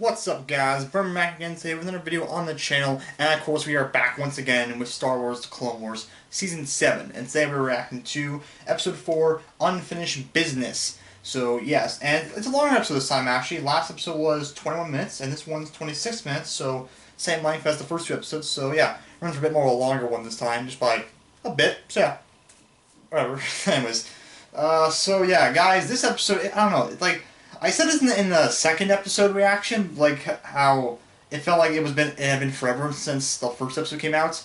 What's up, guys? Brim back again today with another video on the channel, and of course we are back once again with Star Wars The Clone Wars Season 7, and today we're reacting to Episode 4, Unfinished Business. So yes, and it's a longer episode this time actually. Last episode was 21 minutes, and this one's 26 minutes, so same length as the first two episodes, so yeah, runs for a bit more of a longer one this time, just by a bit, so yeah, whatever. Anyways, so yeah, guys, this episode, I don't know, it's like, I said this in the second episode reaction, like how it felt like it had been forever since the first episode came out.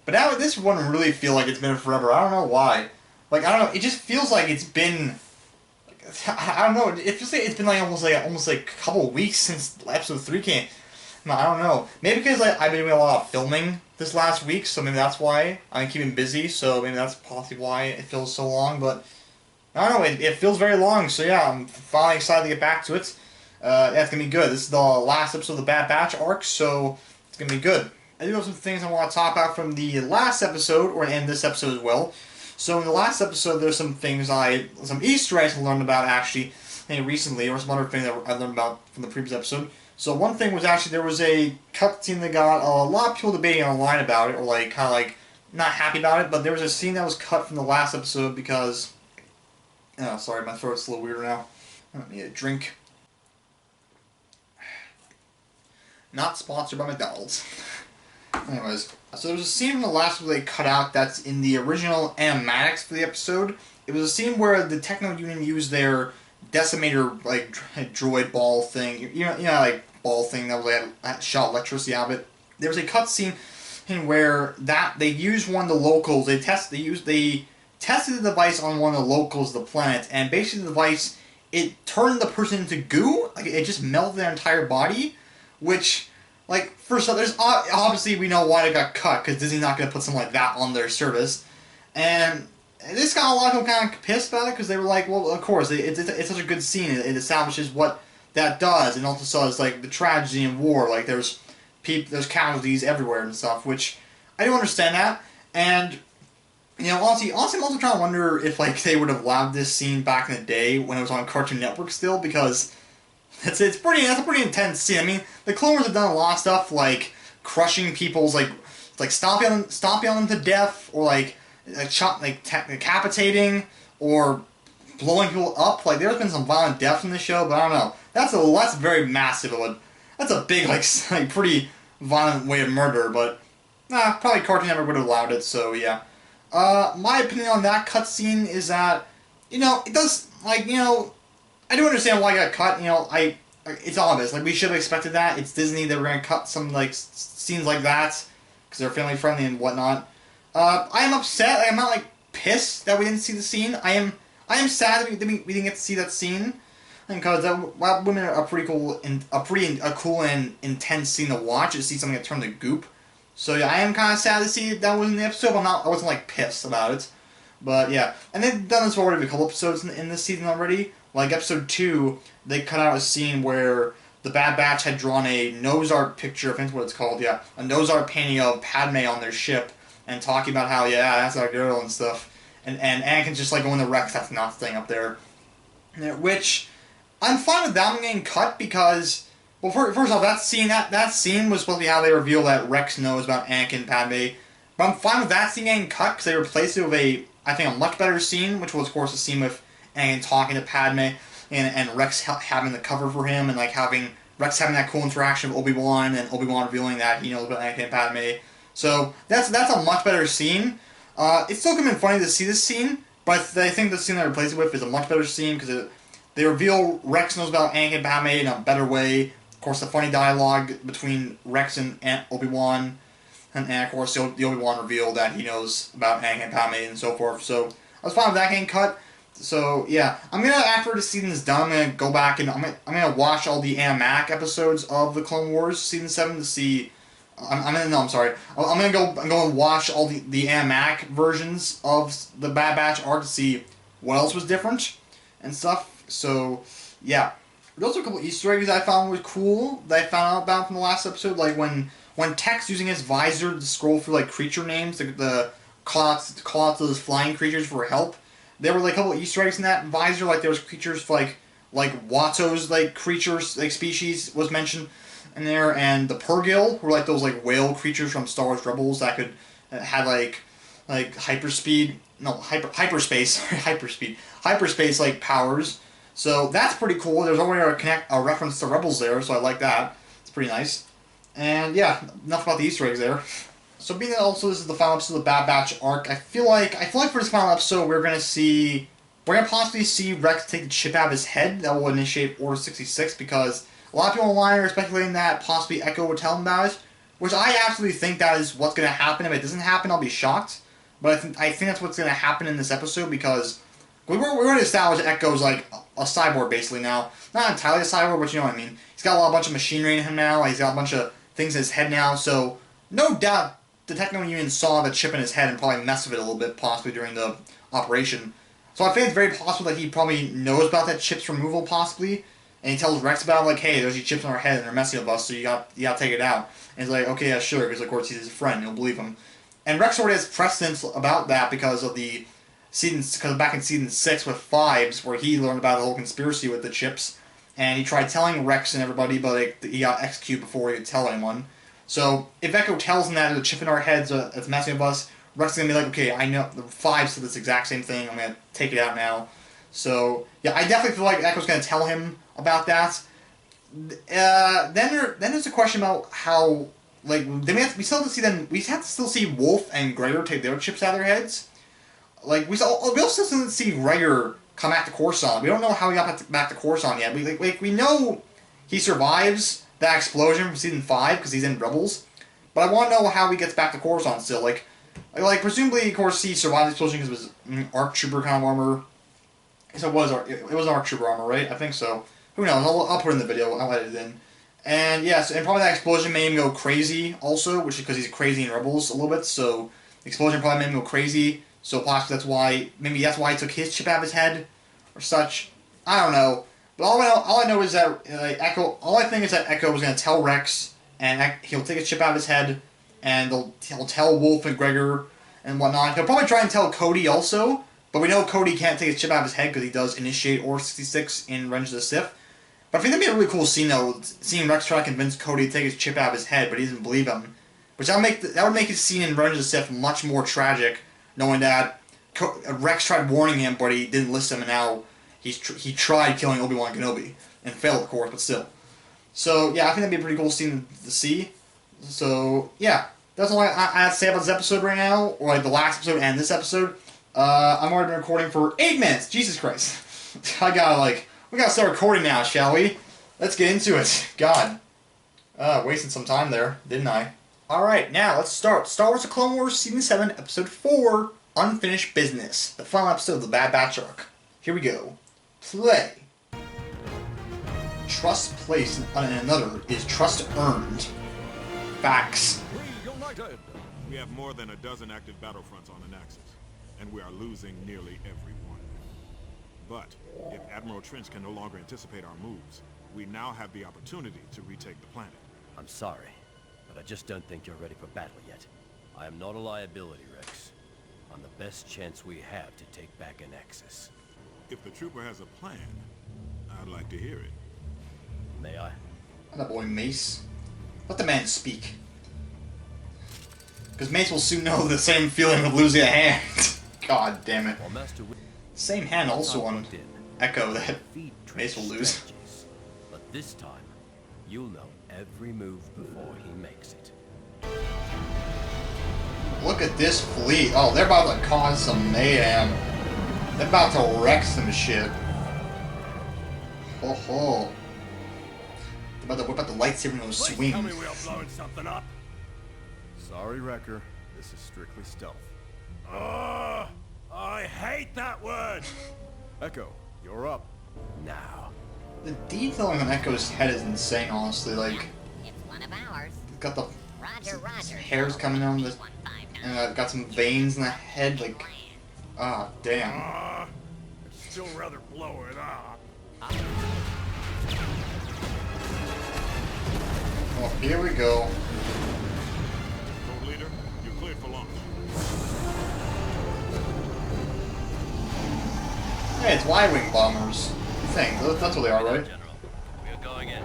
But now this one really feel like it's been forever. I don't know why. Like I don't know. It just feels like it's been. I don't know. It feels like it's been like almost like a couple of weeks since episode 3 came. I don't know. Maybe because like I've been doing a lot of filming this last week, so maybe that's why I'm keeping busy. So maybe that's possibly why it feels so long. But I don't know, it feels very long, so yeah, I'm finally excited to get back to it. Yeah, it's going to be good. This is the last episode of the Bad Batch Ark, so it's going to be good. I do have some things I want to talk about from the last episode, and this episode as well. So in the last episode, there's some things some Easter eggs I learned about actually recently, or some other things that I learned about from the previous episode. So one thing was actually there was a cutscene that got a lot of people debating online about it, or like kind of like not happy about it, but there was a scene that was cut from the last episode because... Oh, sorry, my throat's a little weirder now. I need a drink. Not sponsored by McDonald's. Anyways, so there was a scene from the last one they cut out that's in the original animatics for the episode. It was a scene where the Techno Union used their decimator, like, droid ball thing. You know, like, ball thing that was like, shot electricity out of it. There was a cut scene where they used one of the locals. They tested the device on one of the locals of the planet, and basically the device, it turned the person into goo. Like, it just melted their entire body, which, like, first off, there's obviously we know why it got cut, because Disney's not going to put something like that on their service, and this got a lot of people kind of pissed about it, because they were like, well, of course, it's such a good scene, it establishes what that does, and also says, like, the tragedy in war, like, there's casualties everywhere and stuff, which, I do understand that, and... You know, honestly, I'm also trying to wonder if, like, they would have allowed this scene back in the day when it was on Cartoon Network still, because that's a pretty intense scene. I mean, the Clone Wars have done a lot of stuff, like, crushing people's, like stomping them to death, or, decapitating, or blowing people up. Like, there's been some violent deaths in the show, but I don't know. That's very massive. That's a big, like pretty violent way of murder, but, probably Cartoon Network would have allowed it, so, yeah. My opinion on that cutscene is that, you know, it does, like, you know, I do understand why it got cut, you know, it's obvious, like, we should have expected that, it's Disney, they were going to cut some, like, scenes like that, because they're family friendly and whatnot. I am upset, I'm not, like, pissed that we didn't see the scene, I am sad that we didn't get to see that scene, because that women are pretty cool, and a cool and intense scene to watch, to see something that turned to goop. So yeah, I am kind of sad to see that was in the episode, but I wasn't like pissed about it. But yeah, and they've done this already with a couple episodes in this season already. Like episode 2, they cut out a scene where the Bad Batch had drawn a nose art picture, I think that's what it's called, yeah. A nose art painting of Padme on their ship, and talking about how, yeah, that's our girl and stuff. And Anakin's just like going to Rex, that's not staying up there. Which, I'm fine with that one getting cut because... Well, first off, that scene was supposed to be how they reveal that Rex knows about Anakin and Padme. But I'm fine with that scene getting cut, because they replaced it with I think a much better scene, which was, of course, a scene with Anakin talking to Padme, and Rex having the cover for him, and, like, Rex having that cool interaction with Obi-Wan, and Obi-Wan revealing that he knows about Anakin and Padme. So, that's a much better scene. It's still going to be funny to see this scene, but I think the scene they replaced it with is a much better scene, because they reveal Rex knows about Anakin and Padme in a better way. Of course, the funny dialogue between Rex and Obi-Wan, and of course, the Obi-Wan reveal that he knows about Anakin and Padme and so forth. So, I was fine with that getting cut. So, yeah. I'm gonna, after the season is done, I'm gonna go back and I'm gonna watch all the animatic episodes of the Clone Wars Season 7 to see... I'm gonna go and watch all the animatic versions of the Bad Batch Ark to see what else was different and stuff. So, yeah. There's also a couple Easter eggs I found was cool that I found out about from the last episode, like when Tech's using his visor to scroll through like creature names, the call out to those flying creatures for help. There were like a couple Easter eggs in that visor, like there was creatures for, like like Watto's like creatures, like species was mentioned in there, and the Purrgil were like those like whale creatures from Star Wars Rebels that could had like hyperspace hyperspace like powers. So that's pretty cool. There's already a reference to Rebels there, so I like that. It's pretty nice. And yeah, enough about the Easter eggs there. So being that also this is the final episode of the Bad Batch Ark, I feel like for this final episode we're gonna possibly see Rex take the chip out of his head. That will initiate Order 66, because a lot of people online are speculating that possibly Echo would tell him about it, which I absolutely think that is what's gonna happen. If it doesn't happen, I'll be shocked. But I think that's what's gonna happen in this episode, because we're going to establish Echo's like a cyborg basically now. Not entirely a cyborg, but you know what I mean. He's got a bunch of machinery in him now. He's got a bunch of things in his head now. So no doubt the Techno Union saw the chip in his head and probably messed with it a little bit, possibly during the operation. So I think it's very possible that he probably knows about that chip's removal, possibly, and he tells Rex about it, like, hey, there's these chips in our head and they're messing with us, so you got to take it out. And he's like, okay, yeah, sure, because of course he's his friend, he'll believe him. And Rex already has precedence about that because back in season 6 with Fives, where he learned about the whole conspiracy with the chips, and he tried telling Rex and everybody, but he got executed before he could tell anyone. So if Echo tells him that there's a chip in our heads that's messing with us, Rex is going to be like, okay, I know, the Fives said this exact same thing, I'm going to take it out now. So, yeah, I definitely feel like Echo's going to tell him about that. Then there's a question about how, like, we still have to still see Wolf and Gregor take their chips out of their heads. Like, we also still didn't see Gregor come back to Coruscant. We don't know how he got back to Coruscant yet. We know he survives that explosion from season 5 because he's in Rebels, but I want to know how he gets back to Coruscant still. Like presumably, of course, he survived the explosion because it was ARC Trooper kind of armor. So it was ARC Trooper armor, right? I think so. Who knows? I'll put it in the video. I'll edit it in. And yes, and probably that explosion made him go crazy also, which is because he's crazy in Rebels a little bit. So the explosion probably made him go crazy. So possibly that's why he took his chip out of his head or such. I don't know. But all I know is that Echo. All I think is that Echo was going to tell Rex, and he'll take his chip out of his head, and he'll tell Wolf and Gregor and whatnot. He'll probably try and tell Cody also, but we know Cody can't take his chip out of his head because he does initiate Order 66 in Revenge of the Sith. But I think that'd be a really cool scene though, seeing Rex try to convince Cody to take his chip out of his head, but he doesn't believe him. Which that would make his scene in Revenge of the Sith much more tragic, knowing that Rex tried warning him, but he didn't listen, and now he tried killing Obi-Wan Kenobi and failed, of course, but still. So yeah, I think that'd be a pretty cool scene to see. So yeah, that's all I have to say about this episode right now, or like the last episode and this episode. I'm already been recording for 8 minutes. Jesus Christ, we gotta start recording now, shall we? Let's get into it. God, wasted some time there, didn't I? All right, now let's start. Star Wars: The Clone Wars, Season 7, Episode 4, Unfinished Business, the final episode of the Bad Batch Ark. Here we go. Play. Trust placed on another is trust earned. Facts. United. We have more than a dozen active battlefronts on Anaxis, and we are losing nearly every one. But if Admiral Trench can no longer anticipate our moves, we now have the opportunity to retake the planet. I'm sorry, but I just don't think you're ready for battle yet. I am not a liability, Rex. I'm the best chance we have to take back Anaxis. If the trooper has a plan, I'd like to hear it. May I? That boy Mace. Let the man speak. Because Mace will soon know the same feeling of losing a hand. God damn it. Well, Master, same hand also on Echo that Mace will lose. But this time, you'll know every move before he makes it. Look at this fleet. Oh, they're about to cause some mayhem. They're about to wreck some shit. Oh ho. They're about to whip out the lightsaber in those swings. Tell me we are blowing something up. Sorry, Wrecker. This is strictly stealth. I hate that word! Echo, you're up. Now. The detailing on Echo's head is insane, honestly. Like, it's one of ours. Got the Roger. hairs coming on the, and got some veins in the head. Like, ah, damn. It's still rather blow it up. Oh, here we go. Code leader, you're cleared for launch. Hey, it's Y-wing bombers. think. That's what they are, right? General, we're going in.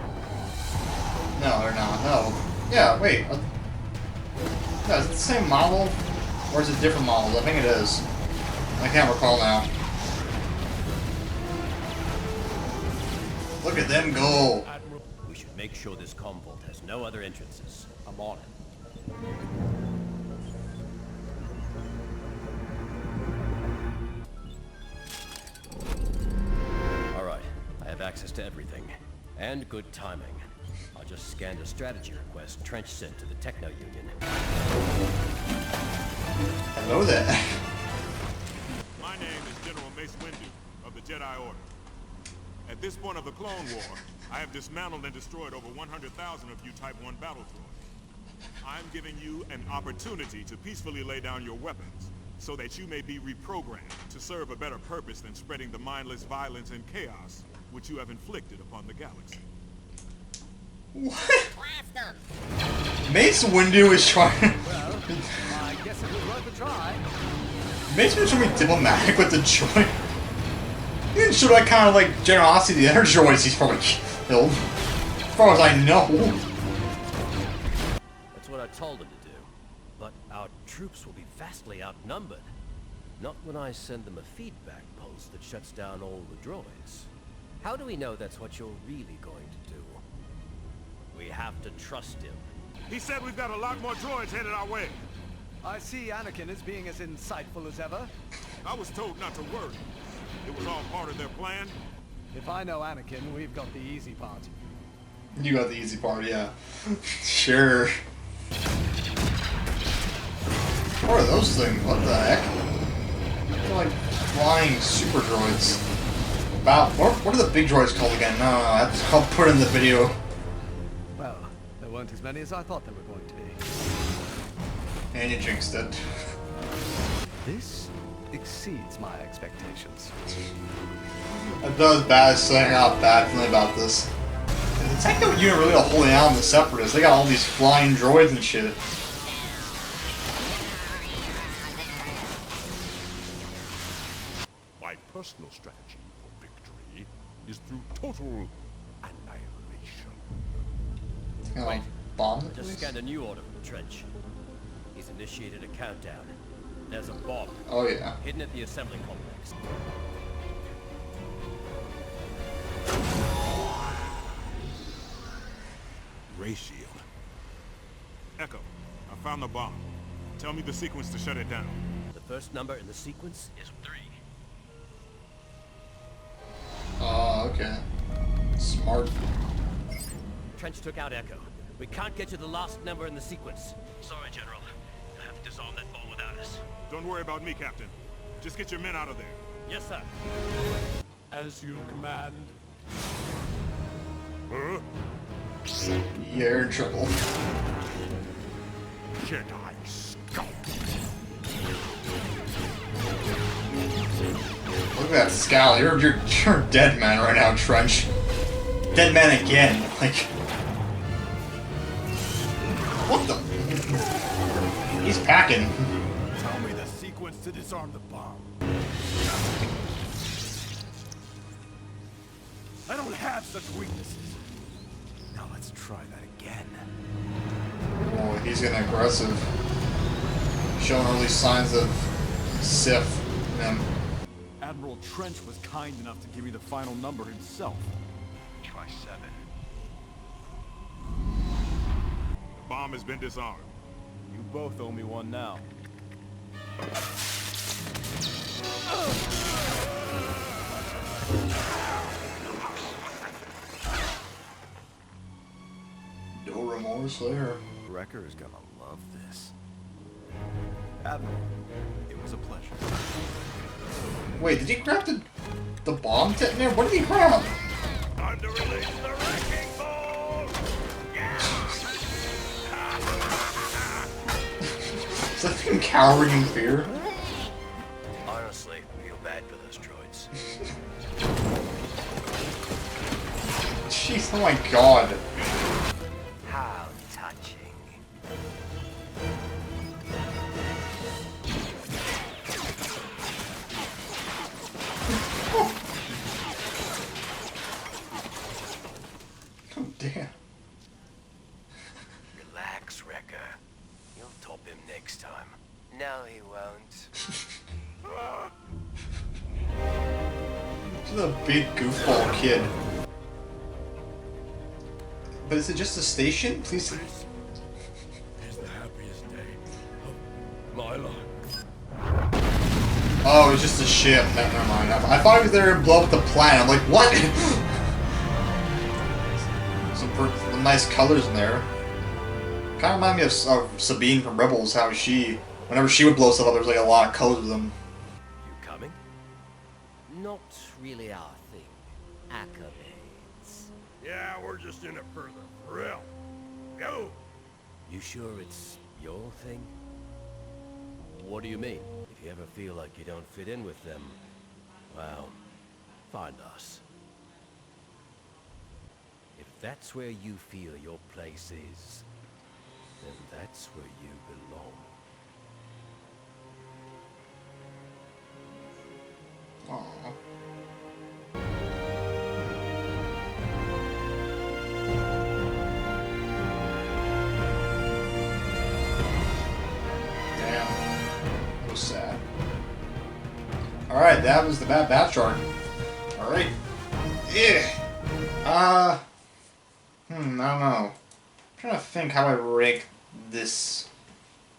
No, they're not. No. Yeah, wait. No, is it the same model? Or is it different models? I think it is. I can't recall now. Look at them go. We should make sure this comm vault has no other entrances. I'm on it. All right, I have access to everything. And good timing. I just scanned a strategy request Trench sent to the Techno Union. Hello there. My name is General Mace Windu of the Jedi Order. At this point of the Clone War, I have dismantled and destroyed over 100,000 of you Type 1 battle droids. I'm giving you an opportunity to peacefully lay down your weapons, so that you may be reprogrammed to serve a better purpose than spreading the mindless violence and chaos which you have inflicted upon the galaxy. What? Blast them! Mace Windu is trying. Well, I guess it was worth a try. Mace Windu's trying to be diplomatic with the droid. He didn't show that kind of like generosity to the other droids he's probably killed. As far as I know. That's what I told him to do. But our troops will be vastly outnumbered. Not when I send them a feedback pulse that shuts down all the droids. How do we know that's what you're really going to do? We have to trust him. He said we've got a lot more droids headed our way. I see Anakin as being as insightful as ever. I was told not to worry. It was all part of their plan. If I know Anakin, we've got the easy part. You got the easy part, yeah. Sure. What are those things? What the heck? They're like flying super droids. About what are the big droids called again? No, I'll put it in the video. Well, there weren't as many as I thought there were going to be. And you jinxed it. This exceeds my expectations. I've done as bad as saying how bad feeling about this. The Techno Unit really are holding out on the Separatists. They got all these flying droids and shit. My personal strategy for victory is through total annihilation. You know, bomb the Just place? scanned a new order from Trench. He's initiated a countdown. There's a bomb Oh yeah. hidden at the assembly complex. Ray shield. Echo, I found the bomb. Tell me the sequence to shut it down. The first number in the sequence is 3. Oh, okay. Smart. Trench took out Echo. We can't get to the last number in the sequence. Sorry, General. I have to disarm that bomb without us. Don't worry about me, Captain. Just get your men out of there. Yes, sir. As you command. Huh? Yeah, you're in trouble. Jedi scout. Look at that scowl. You're a dead man right now, Trench. Dead man again. Like, what the? He's packing. Tell me the sequence to disarm the bomb. I don't have such weaknesses. Now let's try that again. Oh, he's getting aggressive. Showing early signs of Sith in him. Admiral Trench was kind enough to give me the final number himself. Try 7. The bomb has been disarmed. You both owe me one now. No remorse there. Wrecker is gonna love this. Admiral, it was a pleasure. Wait, did he grab the bomb detonator? What did he grab? Time to release the wrecking ball! Is that thing cowering in fear? Honestly, I feel bad for those droids. Jeez, oh my god. How touching. Damn. Relax, Wrecker. You'll top him next time. No, he won't. This is a big goofball kid. But is it just a station? Please. This is the happiest day of my life. Oh, it's just a ship. Never mind. I thought it was there to blow up the planet. I'm like, what? Some nice colors in there. Kind of remind me of Sabine from Rebels. How she, whenever she would blow stuff up, there was like a lot of colors with them. You coming? Not really our thing. Accolades. Yeah, we're just in it for the thrill. Go! You sure it's your thing? What do you mean? If you ever feel like you don't fit in with them, well, find us. If that's where you feel your place is, then that's where you belong. Aww. Damn. That was sad. Alright, that was the Bad Batch Ark. Alright. Yeah. I don't know. I'm trying to think how I rank this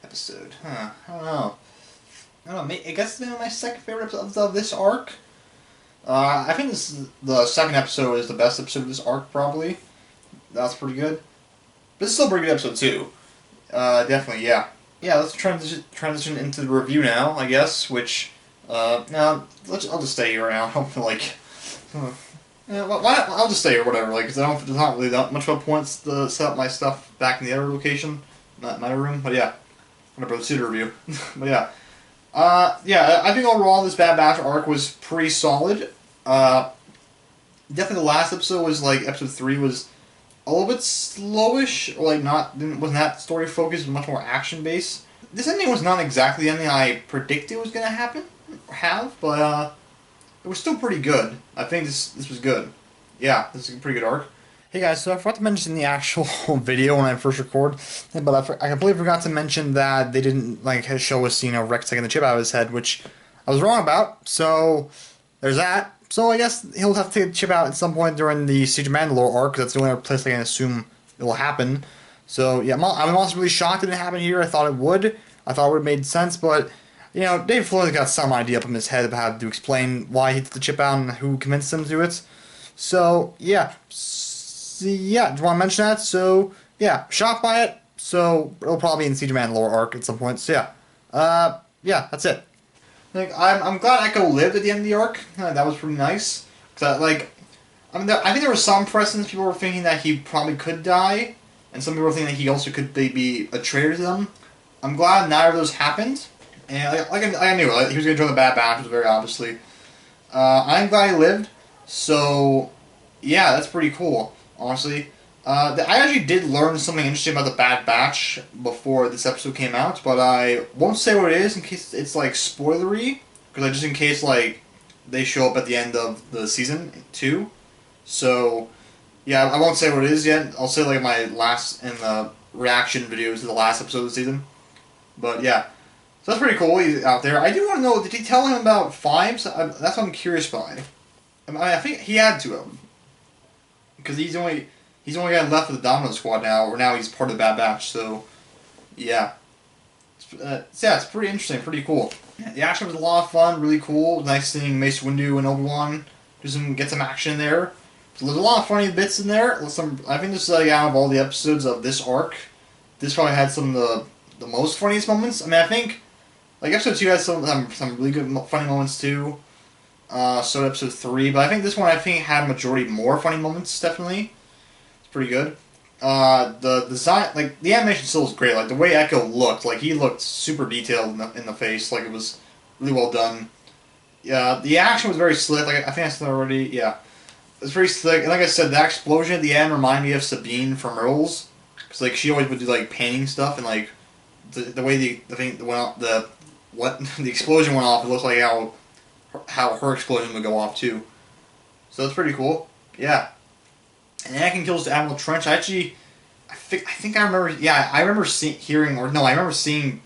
episode. I don't know. I guess it's my second favorite episode of this arc. I think the second episode is the best episode of this arc, probably. That's pretty good. But it's still a pretty good episode, too. Definitely, yeah. Yeah, let's transition into the review now, I guess, which, no, I'll just stay here now. I don't feel like, yeah, I'll just stay here, whatever, like, cause there's not really that much of a point to set up my stuff back in the other location, not my room, but yeah. I'm gonna proceed to review. But yeah. Yeah, I think overall this Bad Batch arc was pretty solid. Definitely the last episode was, like, episode 3 was a little bit slowish, or, like, wasn't that story focused, it was much more action based. This ending was not exactly the ending I predicted was gonna but, it was still pretty good. I think this was good. Yeah, this is a pretty good arc. Hey guys, so I forgot to mention the actual video when I first recorded, but I completely forgot to mention that they didn't like show us, Rex taking the chip out of his head, which I was wrong about. So there's that. So I guess he'll have to take the chip out at some point during the Siege of Mandalore arc, because that's the only other place I can assume it will happen. So yeah, I'm also really shocked it didn't happen here. I thought it would. I thought it would have made sense, but Dave Filoni's got some idea up in his head about how to explain why he took the chip out and who convinced him to do it. So yeah. Yeah, do you want to mention that? So, yeah, shocked by it. So, it'll probably be in Siege of Mandalore arc at some point. So, yeah. Yeah, that's it. Like, I'm glad Echo lived at the end of the arc. That was pretty nice. Cause I think there was some precedents. People were thinking that he probably could die. And some people were thinking that he also could be a traitor to them. I'm glad neither of those happened. And, I knew he was going to join the Bad Batch, very obviously. I'm glad he lived. So, yeah, that's pretty cool. Honestly, I actually did learn something interesting about the Bad Batch before this episode came out, but I won't say what it is in case it's like spoilery, because just in case like they show up at the end of the season 2. So yeah, I won't say what it is yet. I'll say like my last in the reaction videos to the last episode of the season. But yeah, so that's pretty cool. He's out there. I do want to know, did he tell him about Fives? That's what I'm curious by. I think he had to have. Because he's only guy left of the Domino Squad now, or now he's part of the Bad Batch, so, yeah. It's pretty interesting, pretty cool. Yeah, the action was a lot of fun, really cool. Nice seeing Mace Windu and Obi-Wan get some action there. So there's a lot of funny bits in there. I think this is, out of all the episodes of this arc, this probably had some of the most funniest moments. I think, episode 2 has some really good funny moments, too. So did episode 3, but I think this one had a majority more funny moments, definitely. It's pretty good. The design, the animation still is great. The way Echo looked, he looked super detailed in the face. It was really well done. Yeah, the action was very slick. I think I said that already. Yeah, it was very slick. And like I said, that explosion at the end reminded me of Sabine from Rebels, because she always would do painting stuff, and the way the thing went off, the explosion went off. It looked like how her explosion would go off too. So that's pretty cool. Yeah. and Anakin kills Admiral Trench. I think I remember. Yeah, I remember I remember seeing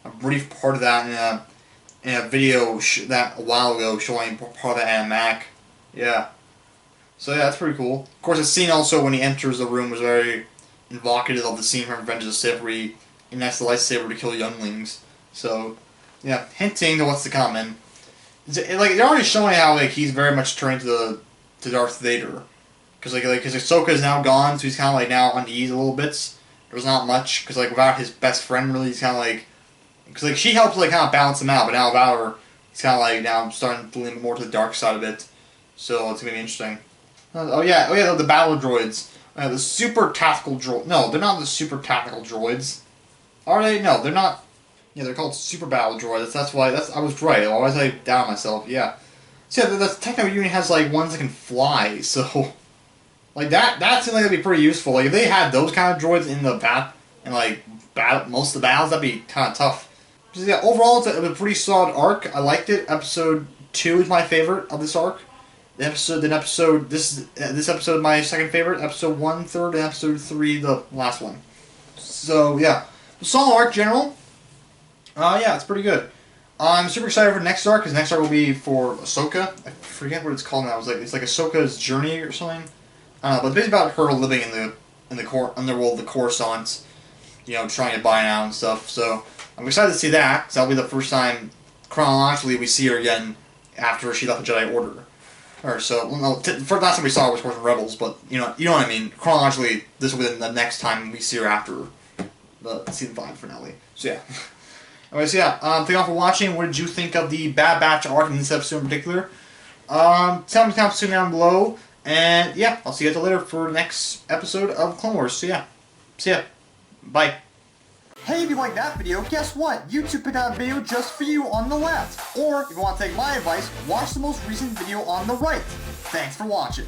a brief part of that in a video that a while ago showing part of the animac. Yeah. So yeah, that's pretty cool. Of course, the scene also when he enters the room was very evocative of the scene from Revenge of the Sith where he ignites the lightsaber to kill younglings. So, yeah, hinting to what's to come. And like they're already showing how like he's very much turned to Darth Vader, because because Ahsoka is now gone, so he's kind of like now on ease a little bit. There's not much because like without his best friend, really, he's kind of like because like she helps like kind of balance him out, but now without her, he's kind of like now starting to lean more to the dark side of it. So it's gonna be interesting. Oh yeah, the battle droids. The super tactical droid. No, they're not the super tactical droids. Are they? No, they're not. Yeah, they're called super battle droids. That's why. I was right. Why was I down myself? Yeah. So yeah, the techno unit has like ones that can fly. So like that seems like that'd be pretty useful. Like if they had those kind of droids in the most of the battles, that'd be kind of tough. So yeah, overall it's a pretty solid arc. I liked it. Episode 2 is my favorite of this arc. This episode is my second favorite. Episode 1, third, and episode 3, the last one. So yeah, the solid arc general. Yeah, it's pretty good. I'm super excited for the next arc because next arc will be for Ahsoka. I forget what it's called now. It's like Ahsoka's journey or something. I don't know, but it's basically about her living in the underworld of the Coruscant, trying to buy out and stuff. So I'm excited to see that. Because that'll be the first time chronologically we see her again after she left the Jedi Order. Or so, for last time we saw her was of course in Rebels, but you know what I mean. Chronologically, this will be the next time we see her after the season 5 finale. So yeah. Anyways, yeah. Thank you all for watching. What did you think of the Bad Batch Ark in this episode in particular? Tell me in the comments down below. And yeah, I'll see you guys later for the next episode of Clone Wars. So yeah, see ya. Bye. Hey, if you liked that video, guess what? YouTube put out a video just for you on the left. Or, if you want to take my advice, watch the most recent video on the right. Thanks for watching.